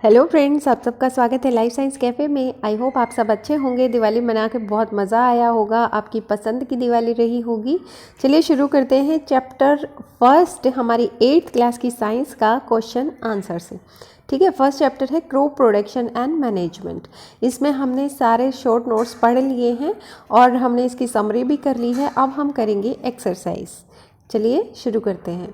Hello friends, आप सबका स्वागत है लाइफ साइंस कैफ़े में। आई होप आप सब अच्छे होंगे। दिवाली मना के बहुत मज़ा आया होगा, आपकी पसंद की दिवाली रही होगी। चलिए शुरू करते हैं चैप्टर फर्स्ट हमारी 8th क्लास की साइंस का क्वेश्चन आंसर से। ठीक है, फर्स्ट चैप्टर है क्रॉप प्रोडक्शन एंड मैनेजमेंट। इसमें हमने सारे शॉर्ट नोट्स पढ़ लिए हैं और हमने इसकी समरी भी कर ली है। अब हम करेंगे एक्सरसाइज। चलिए शुरू करते हैं।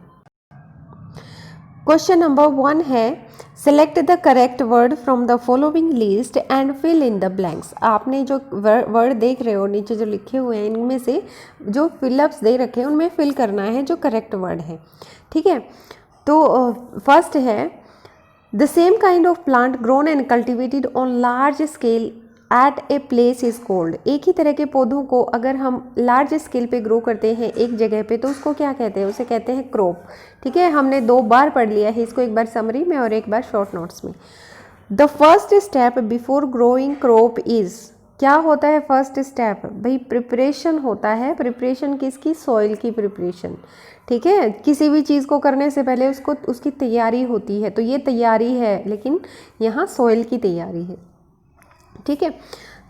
क्वेश्चन नंबर 1 है select the correct word from the following list and fill in the blanks. आपने जो वर्ड देख रहे हो नीचे जो लिखे हुए हैं, इनमें से जो फिलअप्स दे रखे हैं उनमें फिल करना है जो करेक्ट वर्ड है। ठीक है, तो फर्स्ट है the same kind of plant grown and cultivated on large scale eight a place is called. एक ही तरह के पौधों को अगर हम लार्ज स्केल पे ग्रो करते हैं एक जगह पे, तो उसको क्या कहते हैं? उसे कहते हैं क्रॉप। ठीक है, हमने 2 बार पढ़ लिया है इसको, एक बार समरी में और एक बार शॉर्ट नोट्स में। The first step before growing crop is, क्या होता है फर्स्ट स्टेप? भाई प्रिपरेशन होता है। प्रिपरेशन किसकी? सॉइल की प्रिपरेशन। ठीक है, किसी भी चीज़ को करने से पहले उसकी तैयारी होती है, तो ये तैयारी है, लेकिन यहाँ सॉइल की तैयारी है। ठीक है,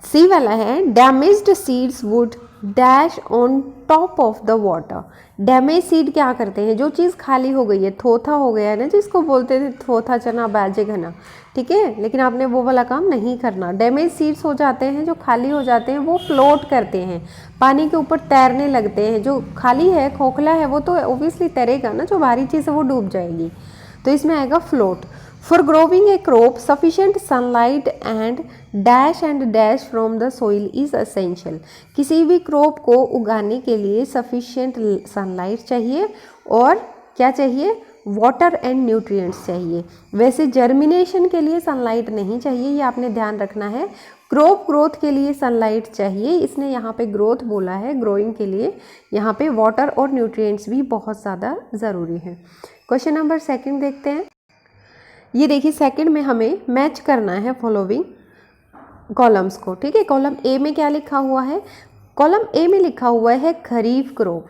सी वाला है damaged seeds would dash on top of the water. Damage seed क्या करते हैं? जो चीज़ खाली हो गई है, थोथा हो गया है ना, जिसको बोलते थे थोथा चना बाजे घना। ठीक है, लेकिन आपने वो वाला काम नहीं करना। डैमेज सीड्स हो जाते हैं, जो खाली हो जाते हैं, वो फ्लोट करते हैं, पानी के ऊपर तैरने लगते हैं। जो खाली है, खोखला है, वो तो ओबियसली तैरेगा ना, जो भारी चीज़ है वो डूब जाएगी। तो इसमें आएगा float. For growing A crop sufficient sunlight and dash from the soil is essential. किसी भी क्रॉप को उगाने के लिए सफिशिएंट सनलाइट चाहिए और क्या चाहिए? वाटर एंड न्यूट्रिएंट्स चाहिए। वैसे जर्मिनेशन के लिए सनलाइट नहीं चाहिए, ये आपने ध्यान रखना है। क्रॉप ग्रोथ के लिए सनलाइट चाहिए, इसने यहाँ पे ग्रोथ बोला है। ग्रोइंग के लिए यहाँ पे वाटर और न्यूट्रिएंट्स भी बहुत ज़्यादा ज़रूरी है। क्वेश्चन नंबर 2 देखते हैं। ये देखिए, सेकंड में हमें मैच करना है फॉलोइंग कॉलम्स को। ठीक है, कॉलम ए में क्या लिखा हुआ है? कॉलम ए में लिखा हुआ है kharif crop,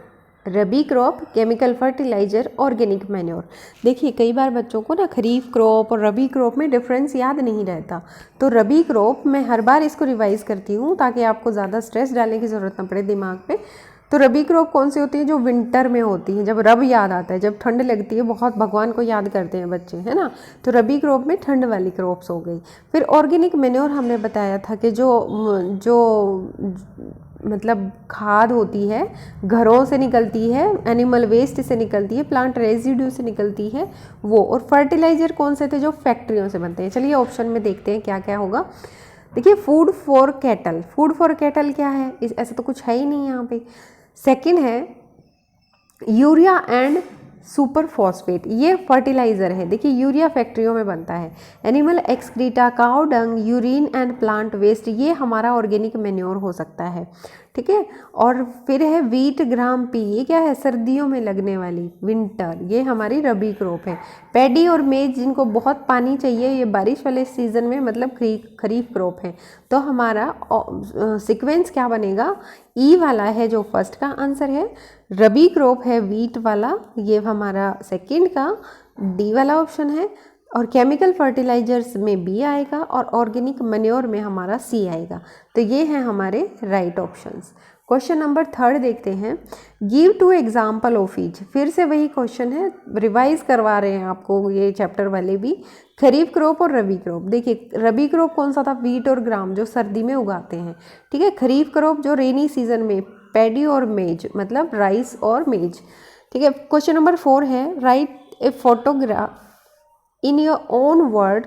rabi crop, chemical fertiliser, organic manure. देखिए, कई बार बच्चों को ना खरीफ क्रॉप और रबी क्रॉप में डिफरेंस याद नहीं रहता। तो रबी क्रॉप मैं हर बार इसको रिवाइज करती हूँ ताकि आपको ज़्यादा स्ट्रेस डालने की ज़रूरत ना पड़े दिमाग पे। तो रबी क्रॉप कौन सी होती है? जो विंटर में होती है, जब रब याद आता है, जब ठंड लगती है, बहुत भगवान को याद करते हैं बच्चे, है ना। तो रबी क्रॉप में ठंड वाली क्रॉप्स हो गई। फिर ऑर्गेनिक मैन्योर हमने बताया था कि जो मतलब खाद होती है, घरों से निकलती है, एनिमल वेस्ट से निकलती है, प्लांट रेजिड्यू से निकलती है वो। और फर्टिलाइजर कौन से थे? जो फैक्ट्रियों से बनते हैं। चलिए ऑप्शन में देखते हैं क्या क्या होगा। देखिए, food for cattle. Food for cattle क्या है? ऐसा तो कुछ है ही नहीं यहाँ पे। सेकंड है यूरिया एंड सुपर फॉस्फेट, ये फर्टिलाइजर है। देखिए, यूरिया फैक्ट्रियों में बनता है। Animal excreta, cow dung, urine and plant waste, ये हमारा ऑर्गेनिक मैन्योर हो सकता है। ठीक है, और फिर है व्हीट ग्राम पी, ये क्या है? सर्दियों में लगने वाली, विंटर, ये हमारी रबी क्रॉप है। पैडी और मेज, जिनको बहुत पानी चाहिए, ये बारिश वाले सीजन में, मतलब खरीफ क्रॉप है। तो हमारा सीक्वेंस क्या बनेगा? ई वाला है जो फर्स्ट का आंसर है। रबी क्रॉप है व्हीट वाला, ये हमारा सेकंड का डी वाला ऑप्शन है। और केमिकल फर्टिलाइजर्स में बी आएगा और ऑर्गेनिक मैन्योर में हमारा सी आएगा। तो ये हैं हमारे राइट ऑप्शंस। क्वेश्चन नंबर 3 देखते हैं। Give 2 example of each. फिर से वही क्वेश्चन है, रिवाइज करवा रहे हैं आपको ये चैप्टर वाले भी। खरीफ क्रॉप और रबी क्रॉप। देखिए, रबी क्रॉप कौन सा था? व्हीट और ग्राम, जो सर्दी में उगाते हैं। ठीक है, खरीफ क्रॉप जो रेनी सीजन में, पैडी और मेज, मतलब राइस और मेज। ठीक है, क्वेश्चन नंबर 4 है right a photograph in your own word,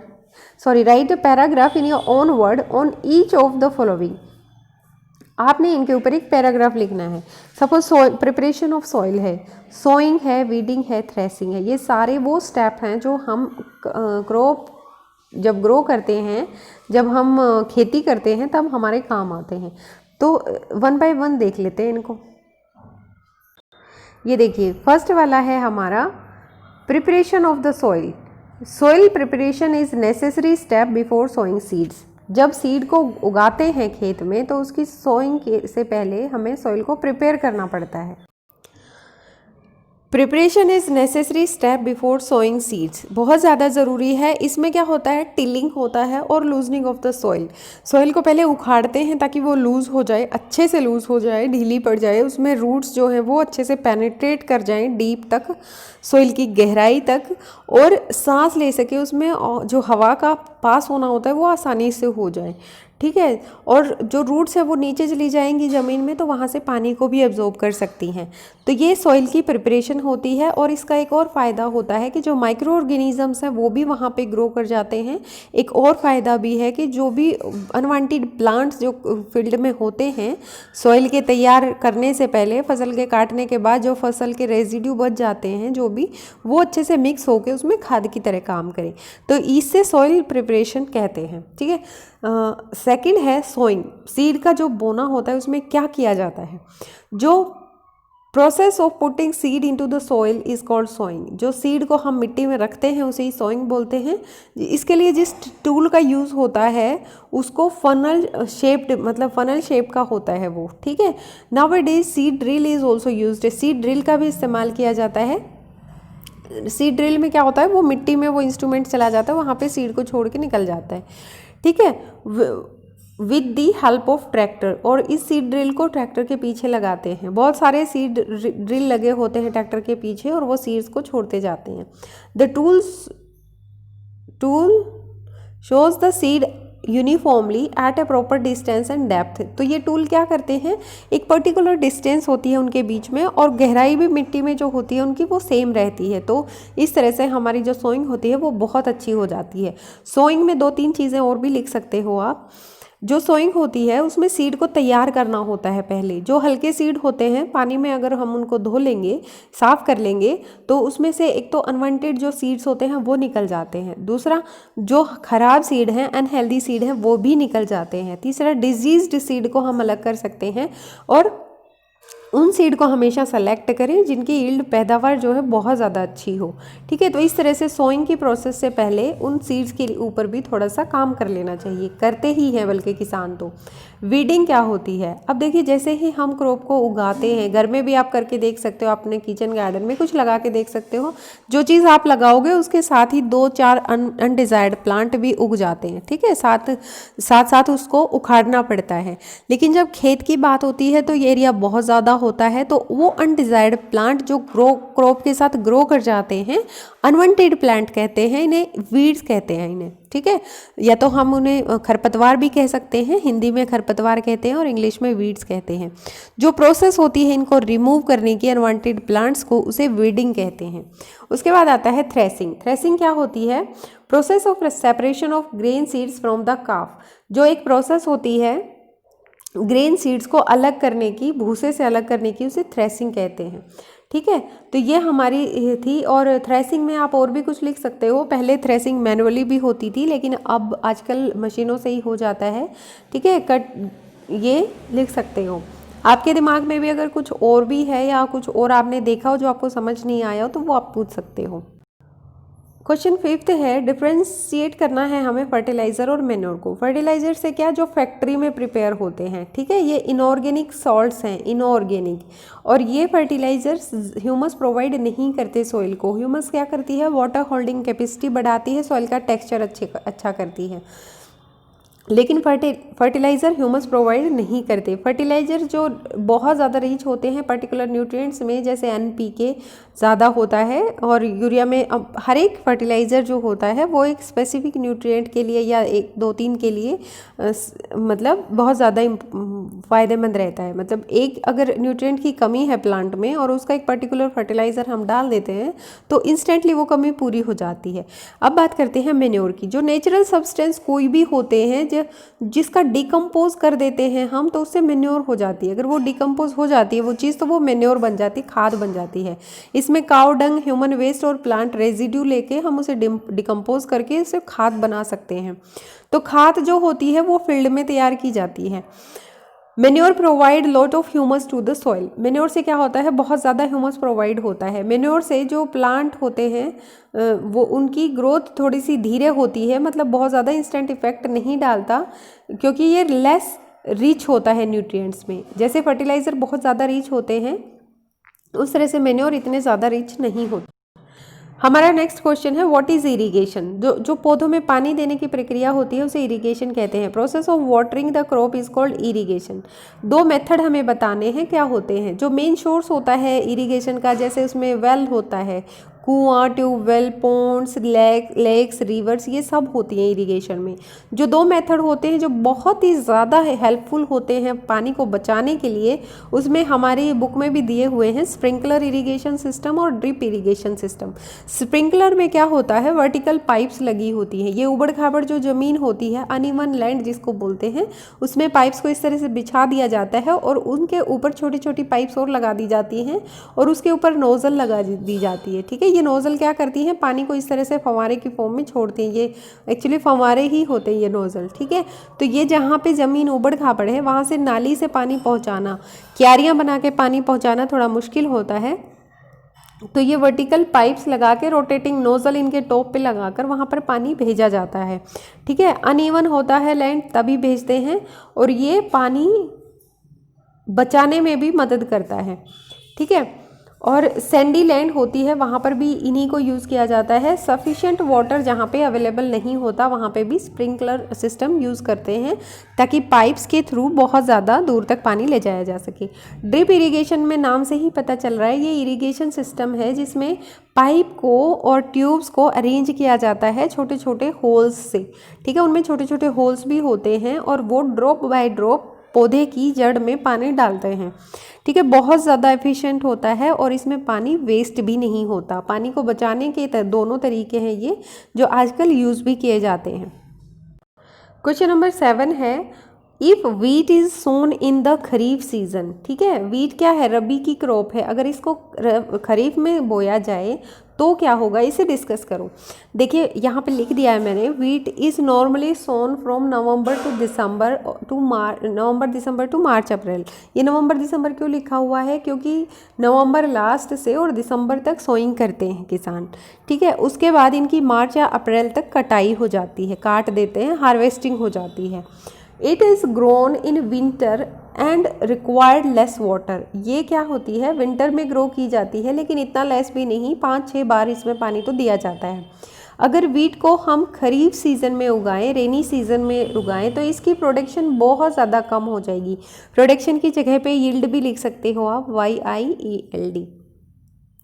write a paragraph in your own word on each of the following। आपने इनके ऊपर एक पैराग्राफ लिखना है। सपोज प्रिपरेशन ऑफ सॉइल है, सोइंग है, वीडिंग है, थ्रेसिंग है। ये सारे वो स्टेप हैं जो हम क्रॉप जब ग्रो करते हैं, जब हम खेती करते हैं, तब हमारे काम आते हैं। तो 1 by 1 देख लेते हैं इनको। ये देखिए, फर्स्ट वाला है हमारा preparation of the soil. Soil preparation is necessary step before sowing seeds. जब सीड को उगाते हैं खेत में, तो उसकी सोइंग से पहले हमें सॉइल को प्रिपेयर करना पड़ता है। Preparation is necessary step before sowing seeds, बहुत ज़्यादा ज़रूरी है। इसमें क्या होता है, टिलिंग होता है और loosening of the soil. Soil को पहले उखाड़ते हैं ताकि वो लूज़ हो जाए, अच्छे से लूज़ हो जाए, ढीली पड़ जाए, उसमें रूट्स जो हैं वो अच्छे से पेनिट्रेट कर जाएं डीप तक, सॉइल की गहराई तक, और सांस ले सके उसमें, जो हवा का पास होना होता है वो आसानी से हो जाए। ठीक है, और जो रूट्स है वो नीचे चली जाएंगी ज़मीन में, तो वहाँ से पानी को भी एब्जॉर्ब कर सकती हैं। तो ये सॉइल की प्रिपरेशन होती है। और इसका एक और फ़ायदा होता है कि जो माइक्रो ऑर्गेनिजम्स हैं वो भी वहाँ पे ग्रो कर जाते हैं। एक और फ़ायदा भी है कि जो भी अनवांटेड प्लांट्स जो फील्ड में होते हैं, सॉइल के तैयार करने से पहले, फसल के काटने के बाद जो फसल के रेजिड्यू बच जाते हैं जो भी, वो अच्छे से मिक्स होकर उसमें खाद की तरह काम करें। तो इससे सॉइल प्रिपरेशन कहते हैं। ठीक है, सेकंड है सोइंग। सीड का जो बोना होता है उसमें क्या किया जाता है, जो process of putting seed into the soil is called sowing. जो सीड को हम मिट्टी में रखते हैं उसे ही सोइंग बोलते हैं। इसके लिए जिस टूल का यूज़ होता है उसको फनल शेप्ड, मतलब फनल शेप का होता है वो। ठीक है, now a days seed drill is also used. Seed drill का भी इस्तेमाल किया जाता है। सीड ड्रिल में क्या होता है, वो मिट्टी में वो इंस्ट्रूमेंट चला जाता है, वहाँ पे सीड को छोड़ के निकल जाता है। ठीक है, with the help of tractor. और इस सीड ड्रिल को ट्रैक्टर के पीछे लगाते हैं। बहुत सारे सीड ड्रिल लगे होते हैं ट्रैक्टर के पीछे और वो सीड्स को छोड़ते जाते हैं। The tool shows the seed uniformly eight A proper distance and depth. तो ये टूल क्या करते हैं, एक पर्टिकुलर डिस्टेंस होती है उनके बीच में, और गहराई भी मिट्टी में जो होती है उनकी वो सेम रहती है। तो इस तरह से हमारी जो सोइंग होती है वो बहुत अच्छी हो जाती है। सोइंग में 2-3 चीज़ें और भी लिख सकते हो आप। जो सोइंग होती है उसमें सीड को तैयार करना होता है पहले। जो हल्के सीड होते हैं, पानी में अगर हम उनको धो लेंगे, साफ़ कर लेंगे, तो उसमें से एक तो अनवांटेड जो सीड्स होते हैं वो निकल जाते हैं। दूसरा, जो खराब सीड हैं, अनहेल्दी सीड हैं, वो भी निकल जाते हैं। तीसरा, डिजीज्ड सीड को हम अलग कर सकते हैं। और उन सीड को हमेशा सेलेक्ट करें जिनकी यील्ड, पैदावार जो है बहुत ज़्यादा अच्छी हो। ठीक है, तो इस तरह से सोइंग की प्रोसेस से पहले उन सीड्स के ऊपर भी थोड़ा सा काम कर लेना चाहिए, करते ही हैं बल्कि किसान तो। वीडिंग क्या होती है, अब देखिए जैसे ही हम क्रॉप को उगाते हैं, घर में भी आप करके देख सकते हो, अपने किचन गार्डन में कुछ लगा के देख सकते हो। जो चीज़ आप लगाओगे उसके साथ ही 2-4 अनडिजायर्ड प्लांट भी उग जाते हैं। ठीक है, साथ साथ उसको उखाड़ना पड़ता है। लेकिन जब खेत की बात होती है तो ये एरिया बहुत ज़्यादा होता है, तो वो अनडिजायर्ड प्लांट जो क्रॉप के साथ ग्रो कर जाते हैं, अनवांटेड प्लांट कहते हैं इन्हें, वीड्स कहते हैं इन्हें। ठीक है, या तो हम उन्हें खरपतवार भी कह सकते हैं, हिंदी में खरपतवार कहते हैं और इंग्लिश में वीड्स कहते हैं। जो प्रोसेस होती है इनको रिमूव करने की, अनवांटेड प्लांट्स को, उसे वीडिंग कहते हैं। उसके बाद आता है थ्रेसिंग। थ्रेसिंग क्या होती है, process of separation of grain seeds from the काफ। जो एक प्रोसेस होती है ग्रेन सीड्स को अलग करने की, भूसे से अलग करने की, उसे थ्रेसिंग कहते हैं। ठीक है, तो ये हमारी थी। और थ्रेसिंग में आप और भी कुछ लिख सकते हो। पहले थ्रेसिंग मैनुअली भी होती थी, लेकिन अब आजकल मशीनों से ही हो जाता है। ठीक है, ये लिख सकते हो। आपके दिमाग में भी अगर कुछ और भी है या कुछ और आपने देखा हो जो आपको समझ नहीं आया हो तो वो आप पूछ सकते हो। क्वेश्चन 5 है, डिफ्रेंशिएट करना है हमें फर्टिलाइज़र और मैन्योर को। फर्टिलाइज़र से क्या, जो फैक्ट्री में प्रिपेयर होते हैं। ठीक है, ये इनऑर्गेनिक सॉल्ट्स हैं, इनऑर्गेनिक। और ये फर्टिलाइज़र्स ह्यूमस प्रोवाइड नहीं करते सॉइल को। ह्यूमस क्या करती है, वाटर होल्डिंग कैपेसिटी बढ़ाती है, सॉइल का टेक्सचर अच्छा करती है। लेकिन फर्टिलाइज़र ह्यूमस प्रोवाइड नहीं करते। फर्टिलाइज़र जो बहुत ज़्यादा रिच होते हैं पर्टिकुलर न्यूट्रिएंट्स में, जैसे NPK ज़्यादा होता है, और यूरिया में, अब हर एक फर्टिलाइज़र जो होता है वो एक स्पेसिफिक न्यूट्रिएंट के लिए या 1-2-3 के लिए मतलब बहुत ज़्यादा फ़ायदेमंद रहता है। मतलब एक अगर न्यूट्रिएंट की कमी है प्लांट में और उसका एक पर्टिकुलर फर्टिलाइज़र हम डाल देते हैं तो इंस्टेंटली वो कमी पूरी हो जाती है। अब बात करते हैं मैन्योर की। जो नेचुरल सब्सटेंस कोई भी होते हैं जिसका डिकम्पोज कर देते हैं हम, तो उससे मैन्योर हो जाती है। अगर वो डिकम्पोज हो जाती है वो चीज़, तो वो मैन्योर बन जाती है, खाद बन जाती है। इसमें काउ डंग, ह्यूमन वेस्ट और प्लांट रेजिड्यू लेके हम उसे डिकम्पोज करके उसे खाद बना सकते हैं। तो खाद जो होती है वो फील्ड में तैयार की जाती है। Manure provide lot of humus to the soil. Manure से क्या होता है, बहुत ज़्यादा ह्यूमस प्रोवाइड होता है। मेन्योर से जो प्लांट होते हैं वो उनकी ग्रोथ थोड़ी सी धीरे होती है, मतलब बहुत ज़्यादा इंस्टेंट इफेक्ट नहीं डालता, क्योंकि ये लेस रिच होता है न्यूट्रिएंट्स में। जैसे फर्टिलाइज़र बहुत ज़्यादा रिच होते हैं, उस तरह से मेन्योर इतने ज़्यादा रिच नहीं होते। हमारा नेक्स्ट क्वेश्चन है व्हाट इज इरिगेशन। जो पौधों में पानी देने की प्रक्रिया होती है उसे इरिगेशन कहते हैं। Process of watering the crop is called irrigation. दो मेथड हमें बताने हैं क्या होते हैं। जो मेन सोर्स होता है इरिगेशन का, जैसे उसमें वेल होता है, कुआं, ट्यूबवेल, पॉन्ड्स, लेक्स, रिवर्स, ये सब होती हैं इरिगेशन में। जो दो मेथड होते हैं जो बहुत ही ज़्यादा हेल्पफुल होते हैं पानी को बचाने के लिए, उसमें हमारी बुक में भी दिए हुए हैं स्प्रिंकलर इरिगेशन सिस्टम और ड्रिप इरिगेशन सिस्टम। स्प्रिंकलर में क्या होता है, वर्टिकल पाइप्स लगी होती हैं। ये उबड़ खाबड़ जो ज़मीन होती है, अनइवन लैंड जिसको बोलते हैं, उसमें पाइप्स को इस तरह से बिछा दिया जाता है और उनके ऊपर छोटी छोटी पाइप्स और लगा दी जाती हैं और उसके ऊपर नोज़ल लगा दी जाती है। ठीक है, ये नोज़ल क्या करती हैं, पानी को इस तरह से फव्वारे की फॉर्म में छोड़ती हैं। ये एक्चुअली फव्वारे ही होते हैं ये नोज़ल। ठीक है, तो ये जहाँ पे ज़मीन उबड़ खाबड़ है वहाँ से नाली से पानी पहुँचाना, क्यारियाँ बना के पानी पहुँचाना थोड़ा मुश्किल होता है। तो ये वर्टिकल पाइप्स लगा के रोटेटिंग नोज़ल इनके टॉप पे लगाकर वहाँ पर पानी भेजा जाता है। ठीक है, अनइवन होता है लैंड तभी भेजते हैं और ये पानी बचाने में भी मदद करता है। ठीक है, और सैंडी लैंड होती है वहाँ पर भी इन्हीं को यूज़ किया जाता है। सफिशिएंट वाटर जहाँ पे अवेलेबल नहीं होता वहाँ पे भी स्प्रिंकलर सिस्टम यूज़ करते हैं ताकि पाइप्स के थ्रू बहुत ज़्यादा दूर तक पानी ले जाया जा सके। ड्रिप इरिगेशन में नाम से ही पता चल रहा है, ये इरिगेशन सिस्टम है जिसमें पाइप को और ट्यूब्स को अरेंज किया जाता है छोटे छोटे होल्स से। ठीक है, उनमें छोटे छोटे होल्स भी होते हैं और वो ड्रॉप बाय ड्रॉप पौधे की जड़ में पानी डालते हैं। ठीक है, बहुत ज़्यादा एफिशिएंट होता है और इसमें पानी वेस्ट भी नहीं होता। पानी को बचाने के दोनों तरीके हैं ये जो आजकल यूज़ भी किए जाते हैं। क्वेश्चन नंबर 7 है if wheat is sown in the kharif season. ठीक है, वीट क्या है, रबी की क्रॉप है। अगर इसको खरीफ में बोया जाए तो क्या होगा, इसे डिस्कस करो। देखिए यहाँ पे लिख दिया है मैंने, wheat is normally sown from November December to March April. ये नवंबर दिसंबर क्यों लिखा हुआ है, क्योंकि नवंबर लास्ट से और दिसंबर तक सोइंग करते हैं किसान। ठीक है, उसके बाद इनकी मार्च या अप्रैल तक कटाई हो जाती है, काट देते हैं, हार्वेस्टिंग हो जाती है। It is grown in winter and required less water. ये क्या होती है, विंटर में ग्रो की जाती है लेकिन इतना लेस भी नहीं, 5-6 बार इसमें पानी तो दिया जाता है। अगर वीट को हम खरीफ सीज़न में उगाएं, रेनी सीज़न में उगाएं, तो इसकी प्रोडक्शन बहुत ज़्यादा कम हो जाएगी। प्रोडक्शन की जगह पे यील्ड भी लिख सकते हो आप, YIELD।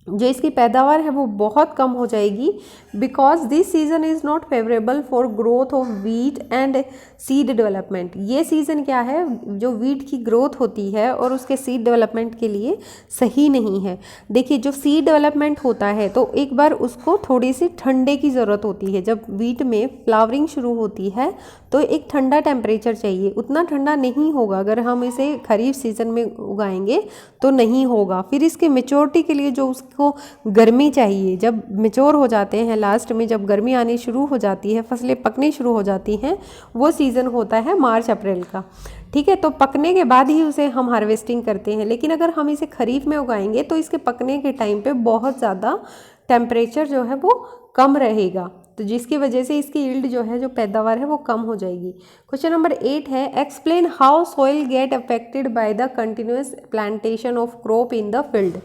जो इसकी पैदावार है वो बहुत कम हो जाएगी because this season is not favourable for growth of wheat and seed development. ये सीज़न क्या है, जो वीट की ग्रोथ होती है और उसके सीड डेवलपमेंट के लिए सही नहीं है। देखिए जो सीड डेवलपमेंट होता है तो एक बार उसको थोड़ी सी ठंडे की ज़रूरत होती है। जब वीट में फ्लावरिंग शुरू होती है तो एक ठंडा टेम्परेचर चाहिए, उतना ठंडा नहीं होगा अगर हम इसे खरीफ सीज़न में उगाएंगे तो नहीं होगा। फिर इसके मेच्योरिटी के लिए जो उसको गर्मी चाहिए, जब मेच्योर हो जाते हैं लास्ट में, जब गर्मी आनी शुरू हो जाती है, फसलें पकनी शुरू हो जाती हैं, वो सीज़न होता है मार्च अप्रैल का। ठीक है, तो पकने के बाद ही उसे हम हार्वेस्टिंग करते हैं। लेकिन अगर हम इसे खरीफ में उगाएंगे तो इसके पकने के टाइम पे बहुत ज़्यादा टेम्परेचर जो है वो कम रहेगा, तो जिसकी वजह से इसकी यील्ड जो है, जो पैदावार है वो कम हो जाएगी। क्वेश्चन नंबर 8 है explain how soil get affected by the continuous plantation of crop in the field.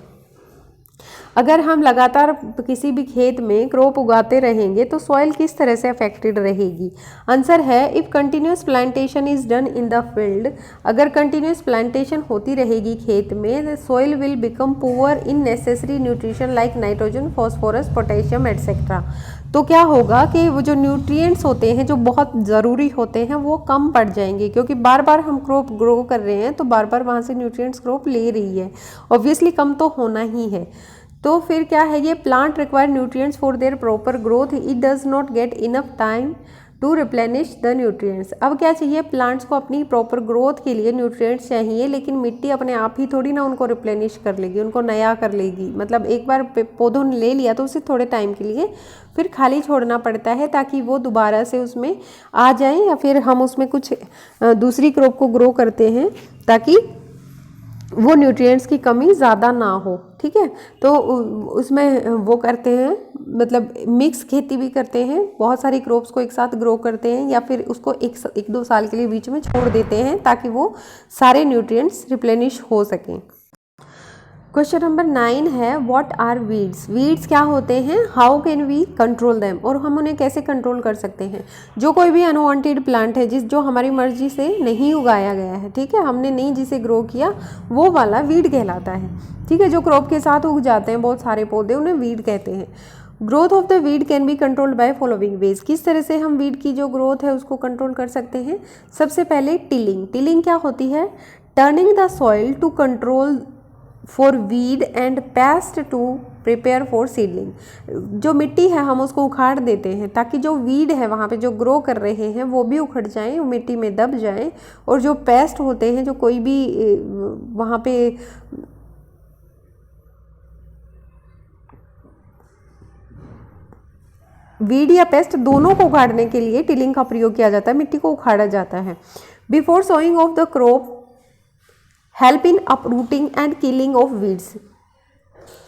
अगर हम लगातार किसी भी खेत में क्रॉप उगाते रहेंगे तो सॉइल किस तरह से अफेक्टेड रहेगी। आंसर है if continuous plantation is done in the field. अगर कंटिन्यूस प्लांटेशन होती रहेगी खेत में, the soil will become poor in necessary nutrition like nitrogen, phosphorus, potassium etcetera. तो क्या होगा कि वो जो न्यूट्रिएंट्स होते हैं जो बहुत ज़रूरी होते हैं वो कम पड़ जाएंगे, क्योंकि बार बार हम क्रॉप ग्रो कर रहे हैं तो बार बार वहाँ से न्यूट्रिएंट्स क्रॉप ले रही है, ऑब्वियसली कम तो होना ही है। तो फिर क्या है, ये plant require nutrients for their proper growth, it does not get enough time to replenish the nutrients. अब क्या चाहिए, प्लांट्स को अपनी प्रॉपर ग्रोथ के लिए न्यूट्रिएंट्स चाहिए, लेकिन मिट्टी अपने आप ही थोड़ी ना उनको रिप्लेनिश कर लेगी, उनको नया कर लेगी। मतलब एक बार पौधों ने ले लिया तो उसे थोड़े टाइम के लिए फिर खाली छोड़ना पड़ता है ताकि वो दोबारा से उसमें आ जाए, या फिर हम उसमें कुछ दूसरी क्रॉप को ग्रो करते हैं ताकि वो न्यूट्रिएंट्स की कमी ज़्यादा ना हो। ठीक है, तो उसमें वो करते हैं, मतलब मिक्स खेती भी करते हैं, बहुत सारी क्रॉप्स को एक साथ ग्रो करते हैं, या फिर उसको एक दो साल के लिए बीच में छोड़ देते हैं ताकि वो सारे न्यूट्रिएंट्स रिप्लेनिश हो सकें। क्वेश्चन नंबर 9 है व्हाट आर वीड्स। वीड्स क्या होते हैं, how can we control them, और हम उन्हें कैसे कंट्रोल कर सकते हैं। जो कोई भी अनवांटेड प्लांट है जो हमारी मर्जी से नहीं उगाया गया है, ठीक है, हमने नहीं जिसे ग्रो किया, वो वाला वीड कहलाता है। ठीक है, जो क्रॉप के साथ उग जाते हैं बहुत सारे पौधे, उन्हें वीड कहते हैं। Growth of the weed can be controlled by following veg. किस तरह से हम वीड की जो ग्रोथ है उसको कंट्रोल कर सकते हैं। सबसे पहले टिलिंग। टिलिंग क्या होती है, turning the soil to control for weed and pest to prepare for seedling. जो मिट्टी है हम उसको उखाड़ देते हैं ताकि जो वीड है वहाँ पे जो ग्रो कर रहे हैं वो भी उखड़ जाएं, मिट्टी में दब जाएं, और जो पेस्ट होते हैं, जो कोई भी वहाँ पे वीड या पेस्ट दोनों को उखाड़ने के लिए टिलिंग का प्रयोग किया जाता है, मिट्टी को उखाड़ा जाता है। Before sowing of the crop help in uprooting and killing of weeds.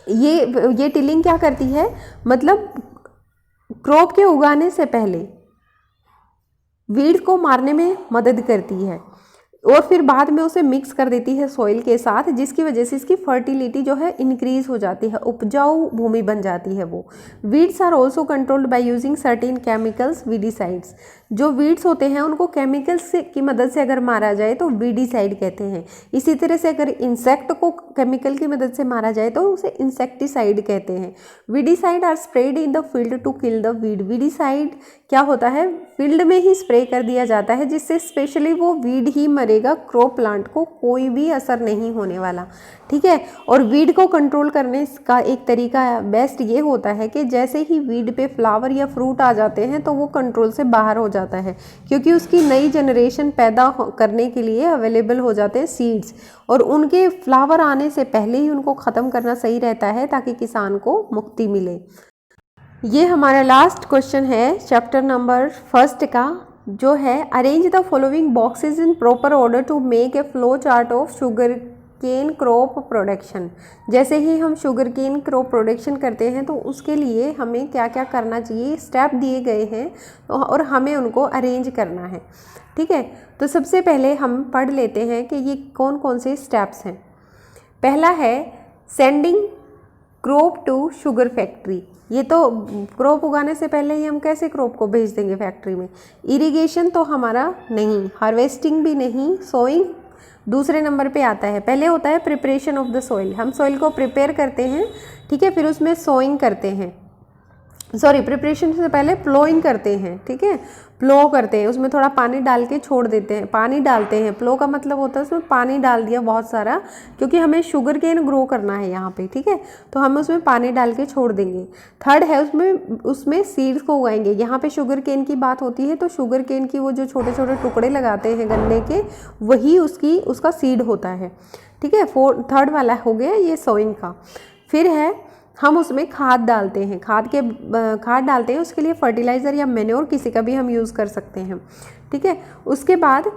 ये टिलिंग क्या करती है, मतलब क्रॉप के उगाने से पहले वीड को मारने में मदद करती है और फिर बाद में उसे मिक्स कर देती है सॉइल के साथ, जिसकी वजह से इसकी फर्टिलिटी जो है इंक्रीज हो जाती है, उपजाऊ भूमि बन जाती है वो। Weeds are also controlled by using certain chemicals, weedicides. जो वीड्स होते हैं उनको केमिकल्स की मदद से अगर मारा जाए तो वीडीसाइड कहते हैं। इसी तरह से अगर इंसेक्ट को केमिकल की मदद से मारा जाए तो उसे इंसेक्टिसाइड कहते हैं। Weedicide are spread in the field to kill the weed. Weedicide क्या होता है, फील्ड में ही स्प्रे कर दिया जाता है, जिससे स्पेशली वो वीड ही मरेगा, क्रॉप प्लांट को कोई भी असर नहीं होने वाला। ठीक है, और वीड को कंट्रोल करने का एक तरीका बेस्ट ये होता है कि जैसे ही वीड पे फ्लावर या फ्रूट आ जाते हैं तो वो कंट्रोल से बाहर हो जाता है, क्योंकि उसकी नई जनरेशन पैदा करने के लिए अवेलेबल हो जाते हैं सीड्स, और उनके फ्लावर आने से पहले ही उनको ख़त्म करना सही रहता है ताकि किसान को मुक्ति मिले। ये हमारा लास्ट क्वेश्चन है चैप्टर नंबर 1 का, जो है arrange the following boxes in proper order to make a flow chart of sugarcane crop production. जैसे ही हम शुगर केन क्रॉप प्रोडक्शन करते हैं तो उसके लिए हमें क्या क्या करना चाहिए, स्टेप दिए गए हैं और हमें उनको अरेंज करना है। ठीक है, तो सबसे पहले हम पढ़ लेते हैं कि ये कौन कौन से स्टेप्स हैं। पहला है sending crop to sugar factory. ये तो क्रॉप उगाने से पहले ही हम कैसे क्रॉप को भेज देंगे फैक्ट्री में। इरिगेशन तो हमारा नहीं, हार्वेस्टिंग भी नहीं, सोइंग दूसरे नंबर पे आता है। पहले होता है प्रिपरेशन ऑफ द सॉइल, हम सॉइल को प्रिपेयर करते हैं, ठीक है, फिर उसमें सोइंग करते हैं, सॉरी प्रिपरेशन से पहले प्लोइंग करते हैं। ठीक है, प्लो करते हैं, उसमें थोड़ा पानी डाल के छोड़ देते हैं, पानी डालते हैं। प्लो का मतलब होता है उसमें पानी डाल दिया बहुत सारा, क्योंकि हमें शुगर केन ग्रो करना है यहाँ पे। ठीक है, तो हम उसमें पानी डाल के छोड़ देंगे। थर्ड है उसमें सीड्स को उगाएंगे। यहाँ पे शुगर केन की बात होती है तो शुगर केन की वो जो छोटे छोटे टुकड़े लगाते हैं गन्ने के, वही उसका सीड होता है। ठीक है, थर्ड वाला हो गया ये सोइंग का। फिर है हम उसमें खाद डालते हैं, खाद डालते हैं, उसके लिए फर्टिलाइज़र या मैन्योर किसी का भी हम यूज़ कर सकते हैं। ठीक है, उसके बाद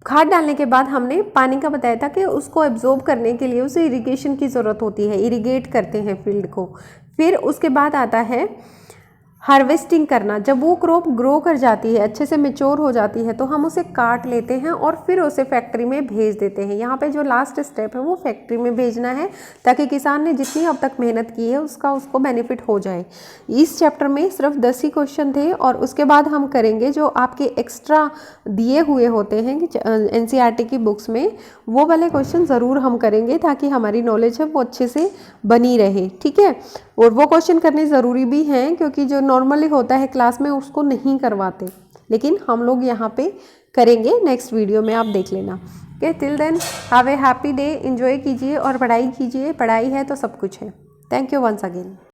खाद डालने के बाद हमने पानी का बताया था कि उसको एब्जॉर्ब करने के लिए उसे इरिगेशन की ज़रूरत होती है, इरिगेट करते हैं फील्ड को। फिर उसके बाद आता है हार्वेस्टिंग करना। जब वो क्रॉप ग्रो कर जाती है, अच्छे से मेच्योर हो जाती है, तो हम उसे काट लेते हैं और फिर उसे फैक्ट्री में भेज देते हैं। यहाँ पे जो लास्ट स्टेप है वो फैक्ट्री में भेजना है, ताकि किसान ने जितनी अब तक मेहनत की है उसको बेनिफिट हो जाए। इस चैप्टर में सिर्फ 10 ही क्वेश्चन थे, और उसके बाद हम करेंगे जो आपके एक्स्ट्रा दिए हुए होते हैं NCERT की बुक्स में, वो वाले क्वेश्चन ज़रूर हम करेंगे ताकि हमारी नॉलेज है वो अच्छे से बनी रहे। ठीक है, और वो क्वेश्चन करने ज़रूरी भी हैं, क्योंकि जो नॉर्मली होता है क्लास में उसको नहीं करवाते, लेकिन हम लोग यहाँ पे करेंगे। नेक्स्ट वीडियो में आप देख लेना। Okay, till then have a happy day, enjoy कीजिए और पढ़ाई कीजिए। पढ़ाई है तो सब कुछ है। Thank you once again.